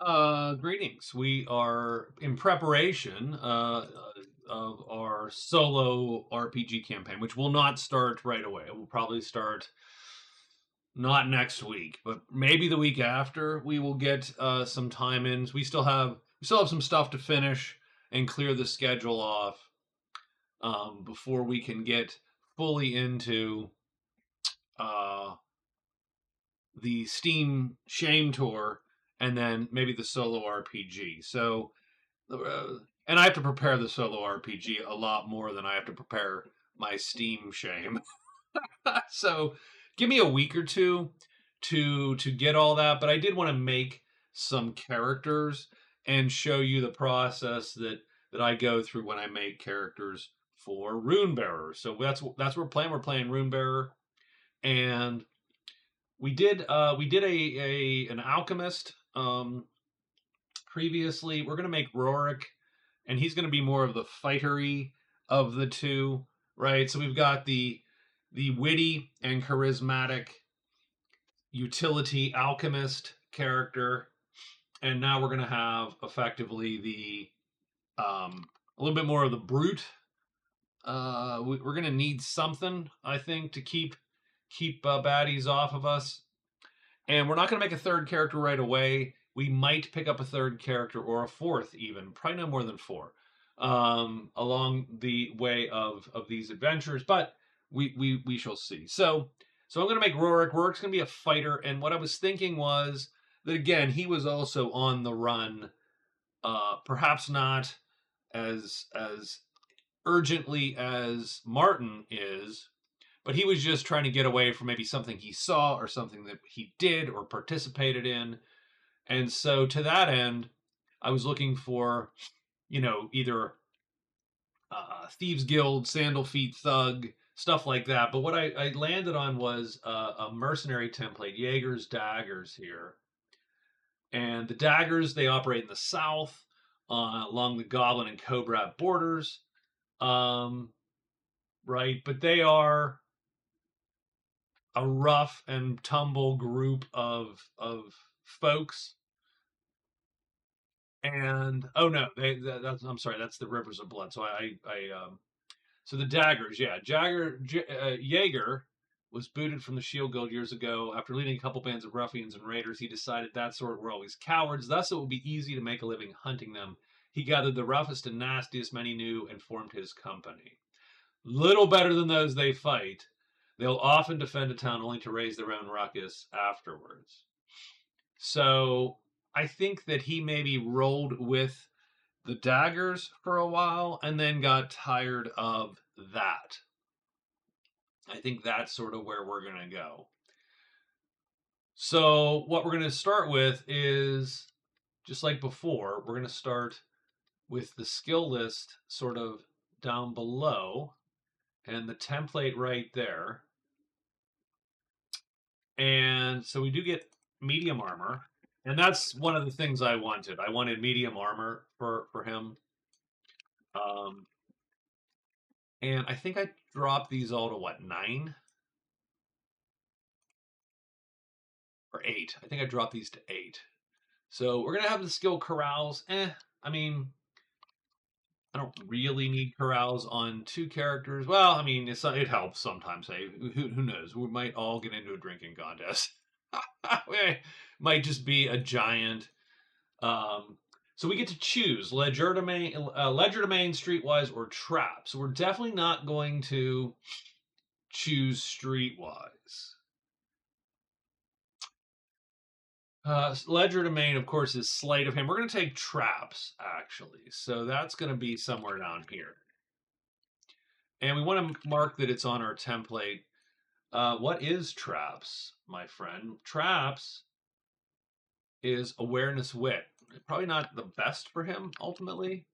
Greetings. We are in preparation of our solo RPG campaign, which will not start right away. It will probably start not next week, but maybe the week after. We will get some time in. We still have some stuff to finish and clear the schedule off before we can get fully into uh, the Steam Shame Tour and then maybe the solo RPG. So and I have to prepare the solo RPG a lot more than I have to prepare my Steam shame. So give me a week or two to get all that. But I did want to make some characters and show you the process that I go through when I make characters for Runebearer. So that's what we're playing. We're playing Runebearer, and we did an alchemist previously. We're gonna make Rorik, and he's gonna be more of the fightery of the two, right? So we've got the witty and charismatic utility alchemist character, and now we're gonna have effectively the a little bit more of the brute. We're gonna need something, I think, to keep baddies off of us. And we're not going to make a third character right away. We might pick up a third character or a fourth, even probably no more than four, along the way of these adventures. But we shall see. So I'm going to make Rorik. Rorik's going to be a fighter, and what I was thinking was that again he was also on the run, perhaps not as urgently as Martin is, but he was just trying to get away from maybe something he saw or something that he did or participated in. And so to that end, I was looking for, either Thieves Guild, Sandal Feet Thug, stuff like that. But what I landed on was a mercenary template, Jaeger's Daggers here. And the daggers, they operate in the south along the Goblin and Cobra borders. Right, but they are a rough and tumble group of folks. And oh no, that's I'm sorry, that's the Rivers of Blood. So so the daggers, yeah, Jaeger was booted from the Shield Guild years ago after leading a couple bands of ruffians and raiders. He decided that sort were always cowards, thus it would be easy to make a living hunting them. He gathered the roughest and nastiest men he knew and formed his company. Little better than those they fight. They'll often defend a town only to raise their own ruckus afterwards. So I think that he maybe rolled with the daggers for a while and then got tired of that. I think that's sort of where we're going to go. So what we're going to start with is, just like before, we're going to start with the skill list sort of down below and the template right there. And so we do get medium armor, and that's one of the things I wanted. I wanted medium armor for him, um, and I think I dropped these all to what, 9 or 8? I think I dropped these to 8. So we're gonna have the skill corrals. I mean, I don't really need corrals on 2 characters. Well, I mean, it helps sometimes. Hey, who knows? We might all get into a drinking contest. We might just be a giant. So we get to choose legerdemain, streetwise, or trap. So we're definitely not going to choose streetwise. Legerdemain, of course, is sleight of hand. We're going to take traps, actually. So that's going to be somewhere down here. And we want to mark that it's on our template. What is traps, my friend? Traps is awareness wit. Probably not the best for him, ultimately.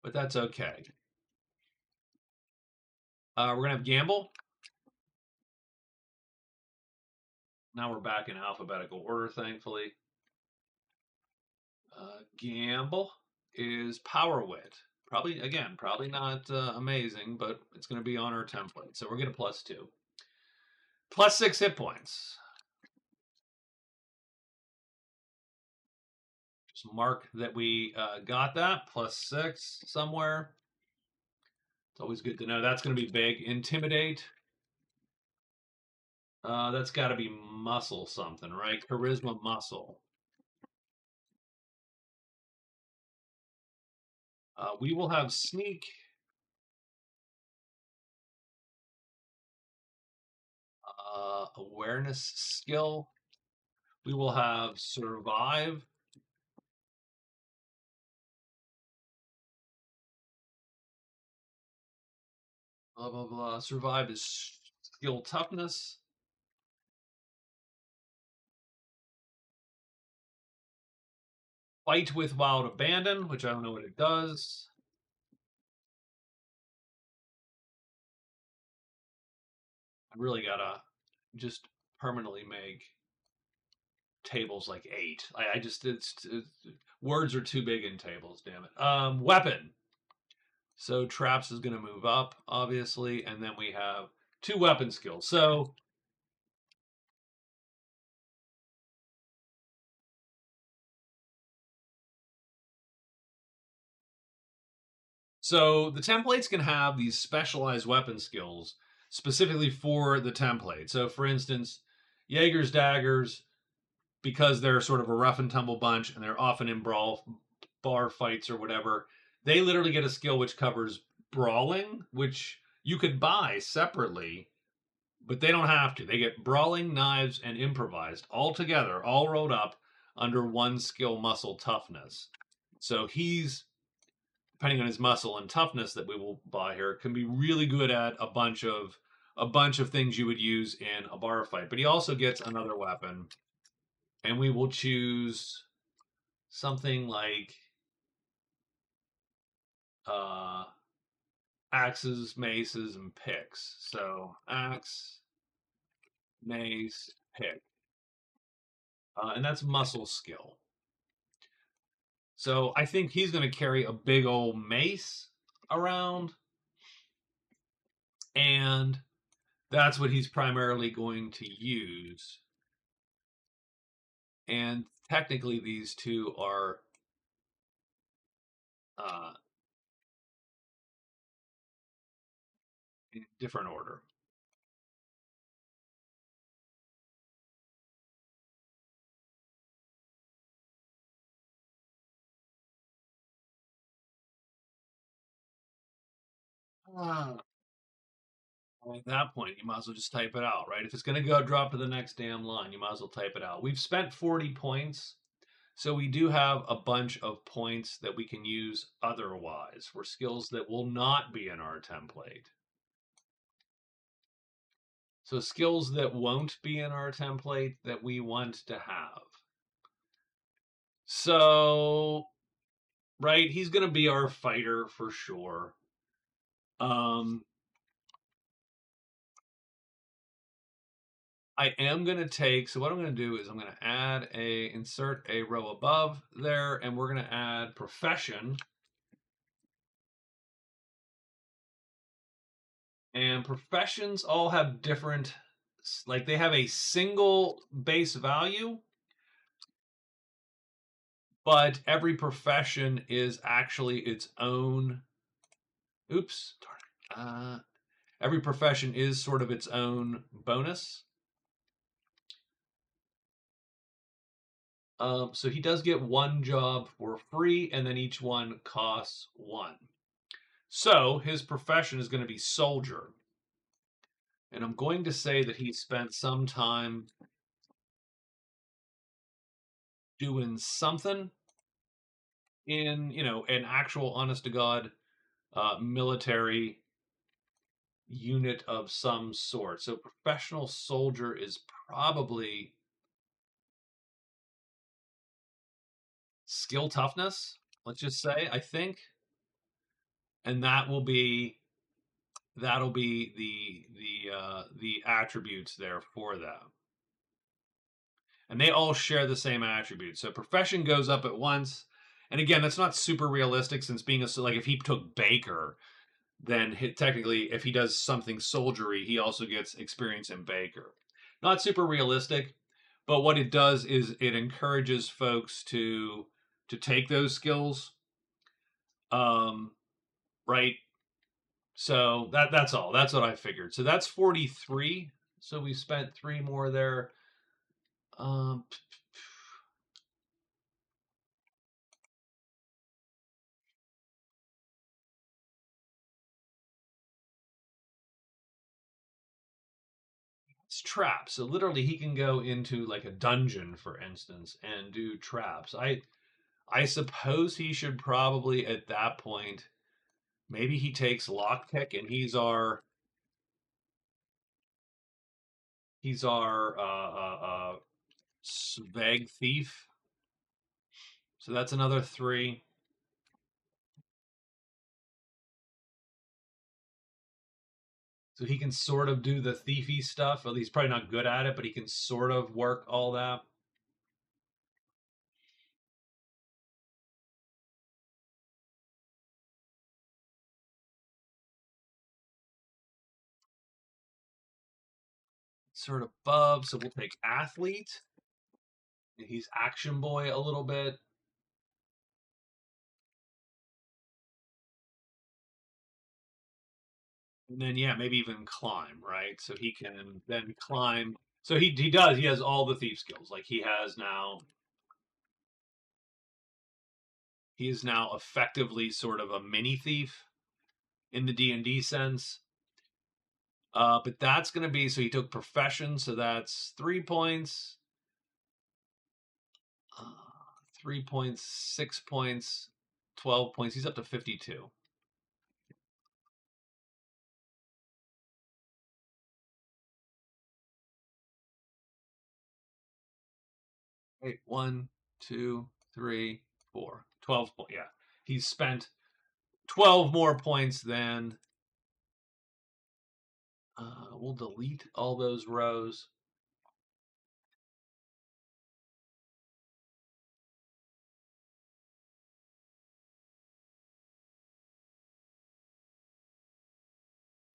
But that's okay. We're going to have gamble. Now we're back in alphabetical order, thankfully. Gamble is power wit. Probably not amazing, but it's going to be on our template. So we're going to +2. +6 hit points. Just mark that we got that, +6 somewhere. It's always good to know. That's going to be big. Intimidate. That's got to be muscle something, right? Charisma muscle. We will have sneak. Awareness skill. We will have survive. Blah, blah, blah. Survive is skill toughness. Fight with wild abandon, which I don't know what it does. I really gotta just permanently make tables like 8. I just it's words are too big in tables. Damn it. Weapon. So traps is going to move up, obviously, and then we have 2 weapon skills. So the templates can have these specialized weapon skills specifically for the template. So for instance, Jaeger's daggers, because they're sort of a rough and tumble bunch and they're often in bar fights or whatever, they literally get a skill which covers brawling, which you could buy separately, but they don't have to. They get brawling, knives, and improvised all together, all rolled up under one skill muscle toughness. So he's, depending on his muscle and toughness that we will buy here, can be really good at a bunch of things you would use in a bar fight. But he also gets another weapon, and we will choose something like axes, maces, and picks. So axe, mace, pick, and that's muscle skill. So I think he's going to carry a big old mace around, and that's what he's primarily going to use. And technically, these two are in different order. At that point, you might as well just type it out, right? If it's going to go drop to the next damn line, you might as well type it out. We've spent 40 points, so we do have a bunch of points that we can use otherwise for skills that will not be in our template. So skills that won't be in our template that we want to have. So, right, he's going to be our fighter for sure. I am going to take, so what I'm going to do is I'm going to insert a row above there, and we're going to add profession. And professions all have different, like they have a single base value, but every profession is actually its own. Oops, darn it. Every profession is sort of its own bonus. So he does get one job for free, and then each one costs 1. So his profession is going to be soldier. And I'm going to say that he spent some time doing something in, an actual honest to God military unit of some sort. So professional soldier is probably skill toughness, let's just say, I think. And that'll be the attributes there for them. And they all share the same attributes. So profession goes up at once. And again, that's not super realistic since being like if he took Baker, then technically if he does something soldiery, he also gets experience in Baker. Not super realistic, but what it does is it encourages folks to to take those skills. Right. So that's all. That's what I figured. So that's 43. So we spent 3 more there. Um, it's traps. So literally, he can go into like a dungeon, for instance, and do traps. I suppose he should probably at that point. Maybe he takes lockpick, and he's our Sveg thief. So that's another 3. So he can sort of do the thiefy stuff. Well, he's probably not good at it, but he can sort of work all that. Sort of above. So we'll take athlete. He's action boy a little bit. And then yeah, maybe even climb, right? So he can then climb. So he does. He has all the thief skills. Like he is now effectively sort of a mini thief in the D&D sense. But that's going to be, so he took profession, so that's 3 points. 3 points, 6 points, 12 points. He's up to 52. Wait, 1, 2, 3, 4, 12 points. Yeah. He's spent 12 more points than. We'll delete all those rows.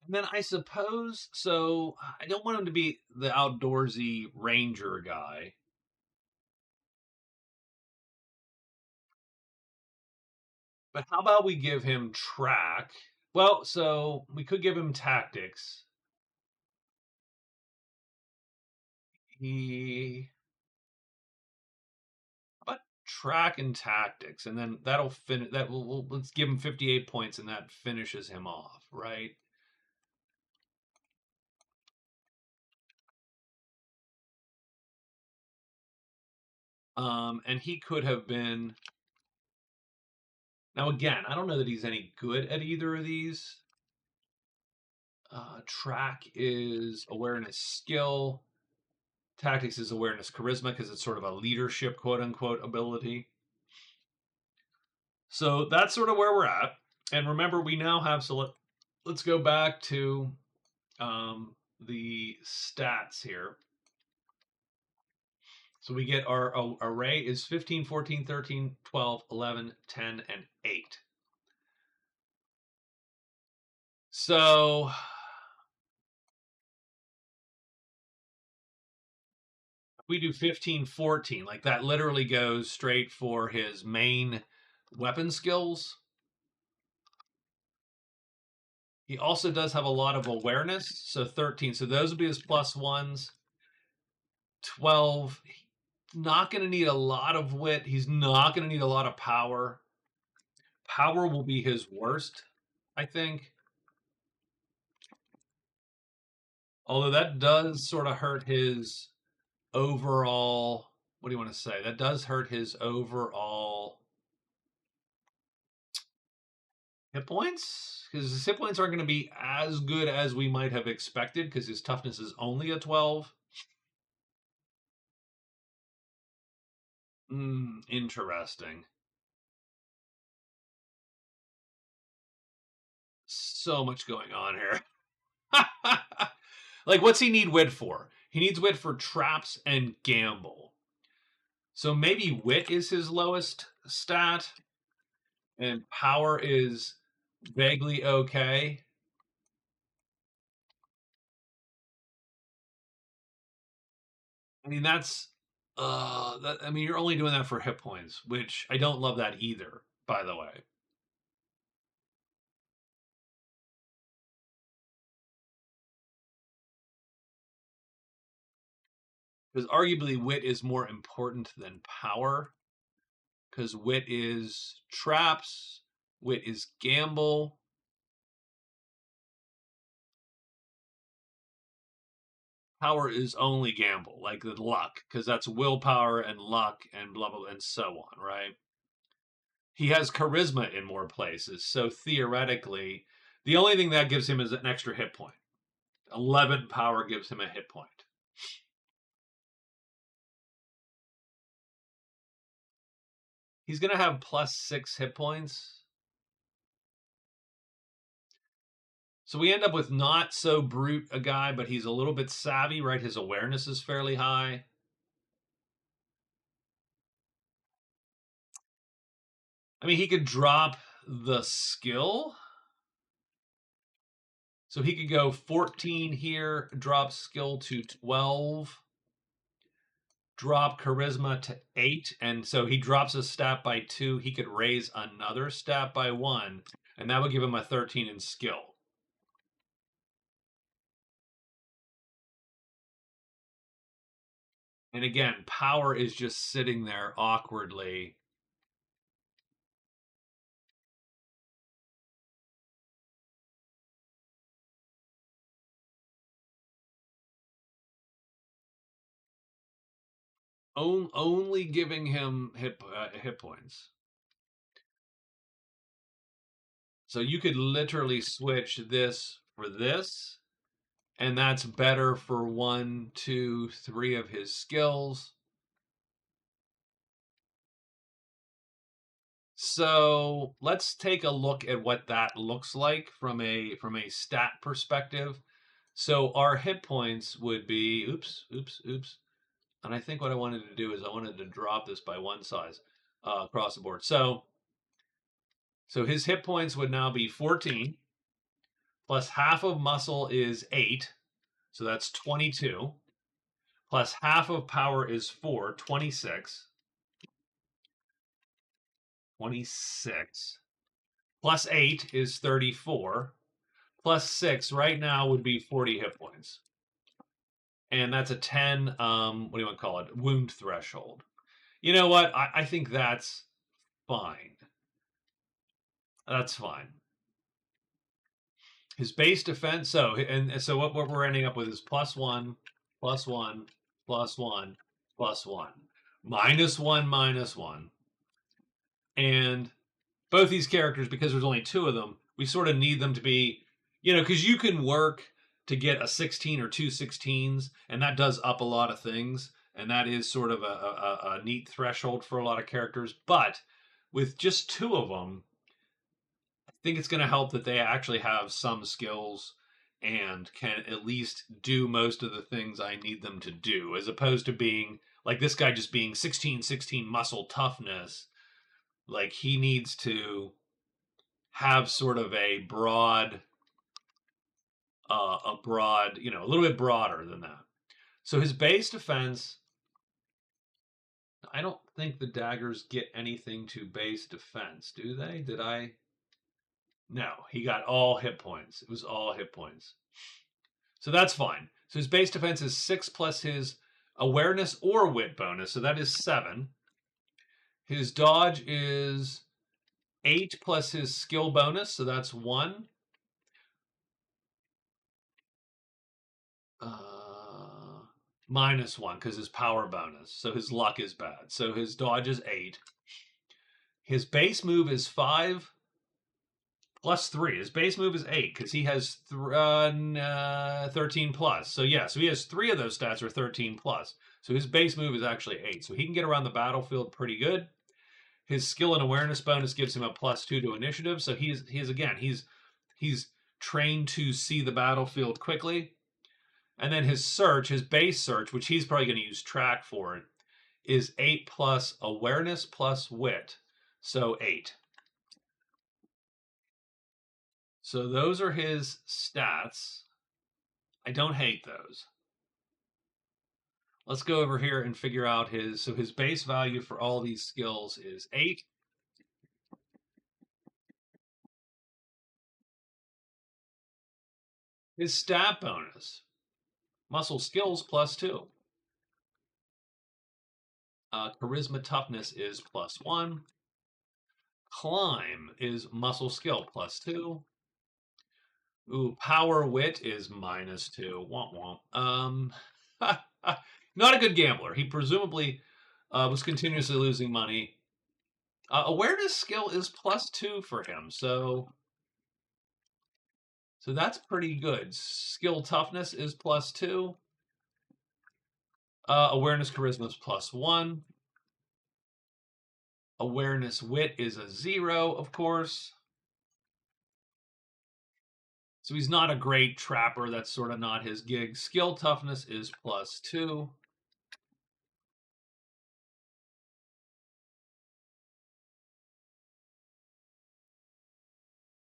And then I suppose, so I don't want him to be the outdoorsy ranger guy. But how about we give him track? Well, so we could give him tactics. He How about track and tactics, and then that'll finish. Let's give him 58 points, and that finishes him off, right? And he could have been. Now again, I don't know that he's any good at either of these. Track is awareness, skill. Tactics is awareness, charisma, because it's sort of a leadership, quote unquote, ability. So that's sort of where we're at. And remember, we now have, so let's go back to the stats here. So we get our array is 15, 14, 13, 12, 11, 10, and 8. So we do 15, 14. Like that literally goes straight for his main weapon skills. He also does have a lot of awareness, so 13. So those would be his plus ones. 12. Not going to need a lot of wit. He's not going to need a lot of power. Power will be his worst, I think. Although that does sort of hurt his overall. What do you want to say? That does hurt his overall hit points, because his hit points aren't going to be as good as we might have expected because his toughness is only a 12. Interesting. So much going on here. Like, what's he need wit for? He needs wit for traps and gamble. So maybe wit is his lowest stat, and power is vaguely okay. I mean, that's I mean, you're only doing that for hit points, which I don't love that either, by the way. Because arguably wit is more important than power. Because wit is traps, wit is gamble. Power is only gamble, like the luck, because that's willpower and luck and blah, blah, and so on, right? He has charisma in more places, so theoretically, the only thing that gives him is an extra hit point. 11 power gives him a hit point. He's going to have +6 hit points. So we end up with not so brute a guy, but he's a little bit savvy, right? His awareness is fairly high. I mean, he could drop the skill. So he could go 14 here, drop skill to 12, drop charisma to 8. And so he drops a stat by 2. He could raise another stat by 1, and that would give him a 13 in skill. And again, power is just sitting there awkwardly. Only giving him hit points. So you could literally switch this for this, and that's better for 1, 2, 3 of his skills. So let's take a look at what that looks like from a stat perspective. So our hit points would be oops. And I think what I wanted to do is I wanted to drop this by 1 size across the board. So his hit points would now be 14 plus half of muscle is 8. So that's 22. Plus half of power is 4, 26. 26. Plus 8 is 34. Plus 6 right now would be 40 hit points. And that's a 10, what do you want to call it? Wound threshold. You know what? I think that's fine. That's fine. His base defense, so what we're ending up with is +1, +1, +1, +1, -1, -1. And both these characters, because there's only 2 of them, we sort of need them to be, because you can work to get a 16 or 2 16s, and that does up a lot of things, and that is sort of a neat threshold for a lot of characters. But with just 2 of them, I think it's going to help that they actually have some skills and can at least do most of the things I need them to do, as opposed to being like this guy just being 16 16 muscle toughness. Like he needs to have sort of a broad, a little bit broader than that. So his base defense, I don't think the daggers get anything to base defense, do they? Did I? No, he got all hit points. It was all hit points. So that's fine. So his base defense is 6 plus his awareness or wit bonus. So that is 7. His dodge is 8 plus his skill bonus. So that's 1. -1 because his power bonus. So his luck is bad. So his dodge is 8. His base move is 5 plus 3. His base move is 8 because he has 13 plus. So yeah, so he has 3 of those stats are 13 plus. So his base move is actually 8. So he can get around the battlefield pretty good. His skill and awareness bonus gives him a +2 to initiative. So he's trained to see the battlefield quickly. And then his base search, which he's probably going to use track for it, is 8 plus awareness plus wit. So 8. So those are his stats. I don't hate those. Let's go over here and figure out his. So his base value for all these skills is 8. His stat bonus, muscle skills +2. Charisma toughness is +1. Climb is muscle skill +2. Ooh, power wit is -2. Womp womp. Not a good gambler. He presumably was continuously losing money. Awareness skill is +2 for him, so that's pretty good. Skill toughness is +2. Awareness charisma is +1. Awareness wit is a 0, of course. So he's not a great trapper. That's sort of not his gig. Skill toughness is +2.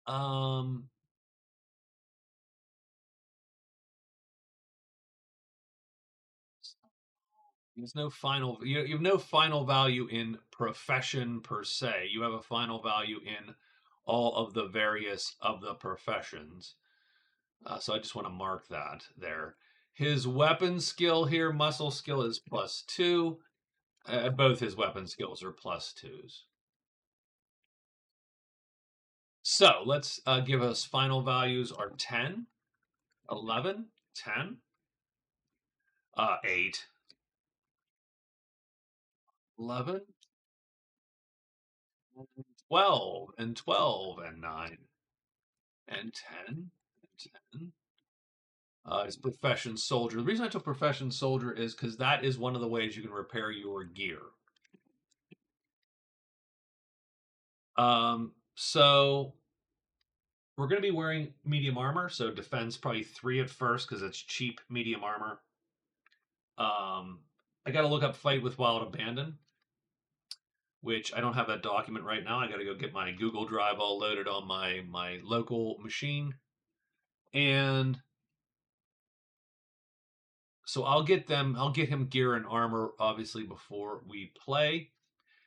Um, there's no final. You have no final value in profession per se. You have a final value in all of the various of the professions. So I just want to mark that there. His weapon skill here, muscle skill, is +2. Both his weapon skills are +2s. So let's give us final values are 10, 11, 10, 8, 11, 12, and 12, and 9, and 10, and 10. His profession soldier. The reason I took profession soldier is because that is one of the ways you can repair your gear. So we're going to be wearing medium armor, so defense probably 3 at first because it's cheap medium armor. I got to look up Fight with Wild Abandon, which I don't have that document right now. I got to go get my Google Drive all loaded on my local machine. And so I'll get him gear and armor, obviously, before we play.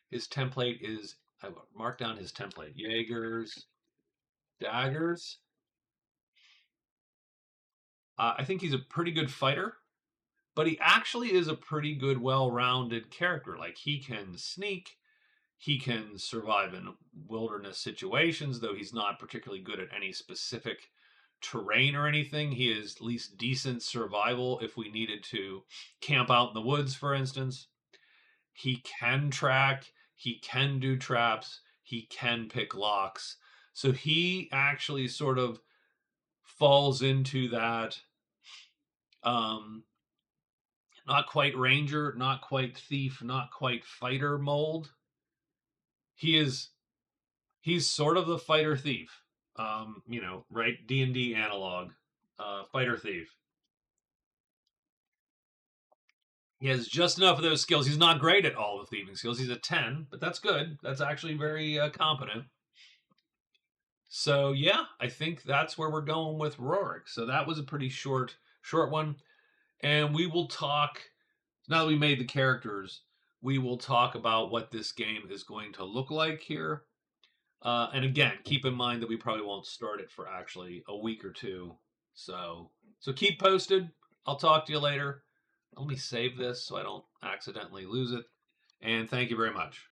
His template is, I marked down his template, Jaegers, daggers. I think he's a pretty good fighter, but he actually is a pretty good, well-rounded character. Like, he can sneak, he can survive in wilderness situations, though he's not particularly good at any specific terrain or anything. He is at least decent survival if we needed to camp out in the woods, for instance. He can track, he can do traps, he can pick locks. So he actually sort of falls into that not quite ranger, not quite thief, not quite fighter mold. He's sort of the fighter thief. Right? D&D analog. Fighter thief. He has just enough of those skills. He's not great at all the thieving skills. He's a 10, but that's good. That's actually very competent. So yeah, I think that's where we're going with Rorik. So that was a pretty short one. And we will talk, now that we made the characters, we will talk about what this game is going to look like here. And again, keep in mind that we probably won't start it for actually a week or two. So keep posted. I'll talk to you later. Let me save this so I don't accidentally lose it. And thank you very much.